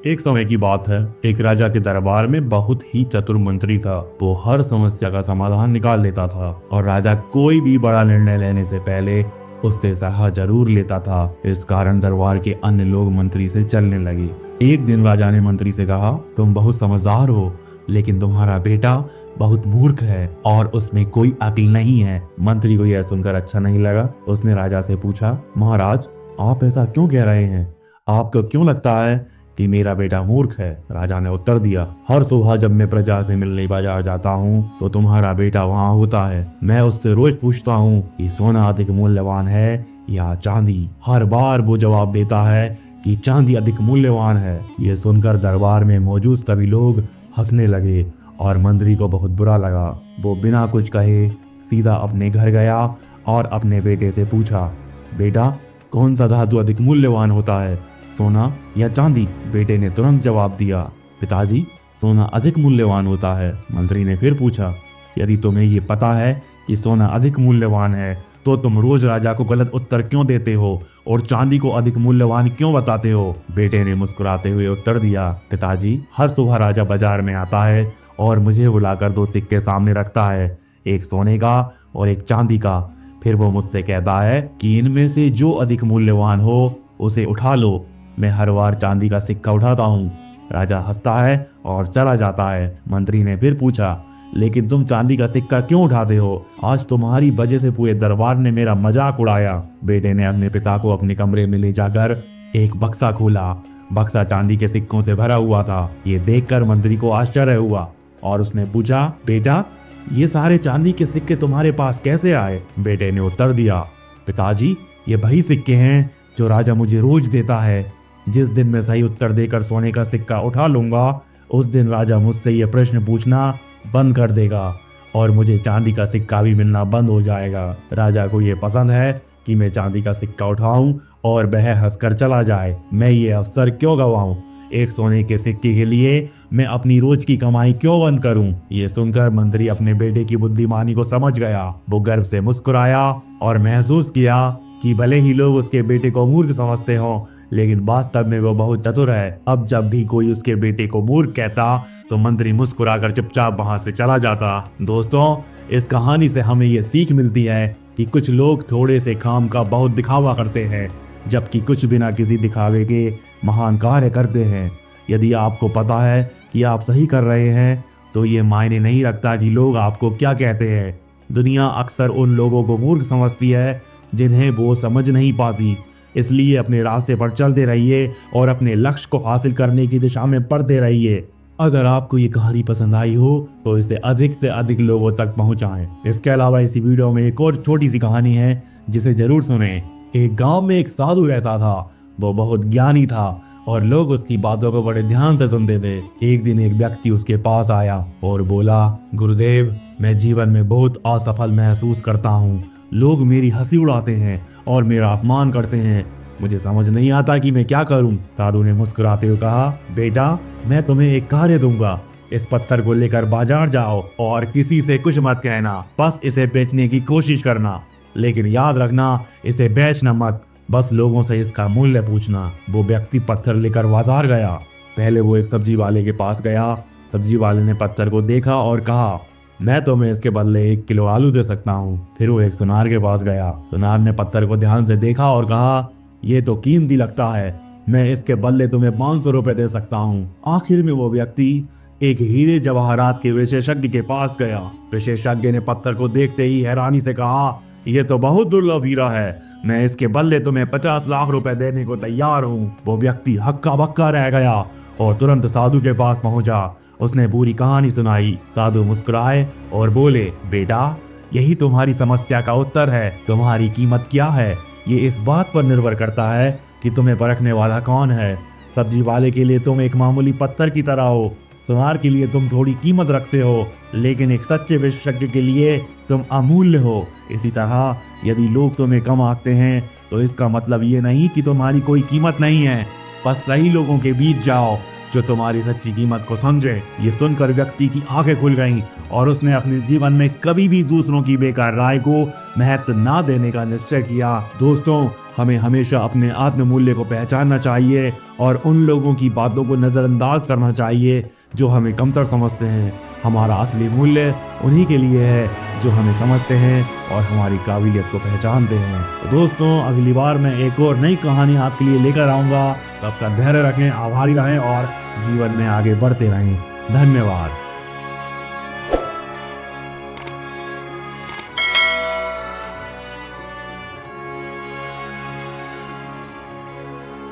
एक समय की बात है, एक राजा के दरबार में बहुत ही चतुर मंत्री था। वो हर समस्या का समाधान निकाल लेता था और राजा कोई भी बड़ा निर्णय लेने से पहले उससे सलाह जरूर लेता था। इस कारण दरबार के अन्य लोग मंत्री से चलने लगे। एक दिन राजा ने मंत्री से कहा, तुम बहुत समझदार हो, लेकिन तुम्हारा बेटा बहुत मूर्ख है और उसमें कोई अक्ल नहीं है। मंत्री को यह सुनकर अच्छा नहीं लगा। उसने राजा से पूछा, महाराज, आप ऐसा क्यों कह रहे हैं? आपको क्यों लगता है कि मेरा बेटा मूर्ख है? राजा ने उत्तर दिया, हर सुबह जब मैं प्रजा से मिलने बाजार जाता हूँ तो तुम्हारा बेटा वहाँ होता है। मैं उससे रोज पूछता हूँ कि सोना अधिक मूल्यवान है या चांदी। हर बार वो जवाब देता है कि चांदी अधिक मूल्यवान है। ये सुनकर दरबार में मौजूद सभी लोग हंसने लगे और मंत्री को बहुत बुरा लगा। वो बिना कुछ कहे सीधा अपने घर गया और अपने बेटे से पूछा, बेटा, कौन सा धातु अधिक मूल्यवान होता है, सोना या चांदी? बेटे ने तुरंत जवाब दिया, पिताजी, सोना अधिक मूल्यवान होता है। मंत्री ने फिर पूछा, यदि तुम्हें ये पता है कि सोना अधिक मूल्यवान है तो तुम रोज राजा को गलत उत्तर क्यों देते हो और चांदी को अधिक मूल्यवान क्यों बताते हो? बेटे ने मुस्कुराते हुए उत्तर दिया, पिताजी, हर सुबह राजा बाजार में आता है और मुझे बुलाकर दो सिक्के सामने रखता है, एक सोने का और एक चांदी का। फिर वो मुझसे कहता है कि इनमें से जो अधिक मूल्यवान हो उसे उठा लो। मैं हर बार चांदी का सिक्का उठाता हूँ। राजा हंसता है और चला जाता है। मंत्री ने फिर पूछा, लेकिन तुम चांदी का सिक्का क्यों उठाते हो? आज तुम्हारी वजह से पूरे दरबार ने मेरा मजाक उड़ाया। बेटे ने अपने पिता को अपने कमरे में ले जाकर एक बक्सा खोला। बक्सा चांदी के सिक्कों से भरा हुआ था। ये देखकर मंत्री को आश्चर्य हुआ और उसने पूछा, बेटा, ये सारे चांदी के सिक्के तुम्हारे पास कैसे आए? बेटे ने उत्तर दिया, पिताजी, ये वही सिक्के हैं जो राजा मुझे रोज देता है। जिस दिन मैं सही उत्तर देकर सोने का सिक्का उठा लूंगा, उस दिन राजा मुझसे ये प्रश्न पूछना बंद कर देगा और मुझे चांदी का सिक्का भी मिलना बंद हो जाएगा। राजा को ये पसंद है कि मैं चांदी का सिक्का उठाऊं और वह हंसकर चला जाए। मैं ये अवसर क्यों गवाऊं? एक सोने के सिक्के के लिए मैं अपनी रोज की कमाई क्यों बंद करूं? ये सुनकर मंत्री अपने बेटे की बुद्धिमानी को समझ गया। वो गर्व से मुस्कुराया और महसूस किया कि भले ही लोग उसके बेटे को मूर्ख समझते हों, लेकिन वास्तव में वो बहुत चतुर है। अब जब भी कोई उसके बेटे को मूर्ख कहता तो मंत्री मुस्कुराकर चुपचाप वहां से चला जाता। दोस्तों, इस कहानी से हमें ये सीख मिलती है कि कुछ लोग थोड़े से काम का बहुत दिखावा करते हैं, जबकि कुछ बिना किसी दिखावे के महान कार्य करते हैं। यदि आपको पता है कि आप सही कर रहे हैं तो ये मायने नहीं रखता कि लोग आपको क्या कहते हैं। दुनिया अक्सर उन लोगों को मूर्ख समझती है जिन्हें वो समझ नहीं पाती। इसलिए अपने रास्ते पर चलते रहिए और अपने लक्ष्य को हासिल करने की दिशा में बढ़ते रहिए। अगर आपको ये कहानी पसंद आई हो तो इसे अधिक से अधिक लोगों तक पहुंचाएं। इसके अलावा इसी वीडियो में एक और छोटी सी कहानी है जिसे जरूर सुनें। एक गांव में एक साधु रहता था। वो बहुत ज्ञानी था और लोग उसकी बातों को बड़े ध्यान से सुनते थे। एक दिन एक व्यक्ति उसके पास आया और बोला, गुरुदेव, मैं जीवन में बहुत असफल महसूस करता हूँ। लोग मेरी हंसी उड़ाते हैं और मेरा अपमान करते हैं। मुझे समझ नहीं आता कि मैं क्या करूं। साधु ने मुस्कुराते हुए कहा, बेटा, मैं तुम्हें एक कार्य दूंगा। इस पत्थर को लेकर बाजार जाओ और किसी से कुछ मत कहना, बस इसे बेचने की कोशिश करना, लेकिन याद रखना, इसे बेचना मत, बस लोगों से इसका मूल्य पूछना। वो व्यक्ति पत्थर लेकर बाजार गया। पहले वो एक सब्जी वाले के पास गया। सब्जी वाले ने पत्थर को देखा और कहा, मैं तुम्हें इसके बदले 1 किलो आलू दे सकता हूँ। फिर वो एक सुनार के पास गया। सुनार ने पत्थर को ध्यान से देखा और कहा, ये तो कीमती लगता है, मैं इसके बदले तुम्हें 500 रुपए दे सकता हूँ। आखिर में वो व्यक्ति एक हीरे जवाहरात के विशेषज्ञ के पास गया। विशेषज्ञ ने पत्थर को देखते ही हैरानी से कहा, ये तो बहुत दुर्लभ हीरा है, मैं इसके बदले तुम्हें 50 लाख रुपए देने को तैयार हूँ। वो व्यक्ति हक्का बक्का रह गया और तुरंत साधु के पास पहुंचा। उसने पूरी कहानी सुनाई। साधु मुस्कुराए और बोले, बेटा, यही तुम्हारी समस्या का उत्तर है। तुम्हारी कीमत क्या है, ये इस बात पर निर्भर करता है कि तुम्हें परखने वाला कौन है। सब्जी वाले के लिए तुम एक मामूली पत्थर की तरह हो। सुनार के लिए तुम थोड़ी कीमत रखते हो, लेकिन एक सच्चे विशेषज्ञ के लिए तुम अमूल्य हो। इसी तरह यदि लोग तुम्हें कम आंकते हैं तो इसका मतलब ये नहीं कि तुम्हारी कोई कीमत नहीं है। बस सही लोगों के बीच जाओ जो तुम्हारी सच्ची कीमत को समझे। ये सुनकर व्यक्ति की आंखें खुल गईं और उसने अपने जीवन में कभी भी दूसरों की बेकार राय को महत्व ना देने का निश्चय किया। दोस्तों, हमें हमेशा अपने आत्म मूल्य को पहचानना चाहिए और उन लोगों की बातों को नज़रअंदाज करना चाहिए जो हमें कमतर समझते हैं। हमारा असली मूल्य उन्हीं के लिए है जो हमें समझते हैं और हमारी काबिलियत को पहचानते हैं। तो दोस्तों, अगली बार मैं एक और नई कहानी आपके लिए लेकर आऊँगा। तब तक धैर्य रखें, आभारी रहें और जीवन में आगे बढ़ते रहें। धन्यवाद।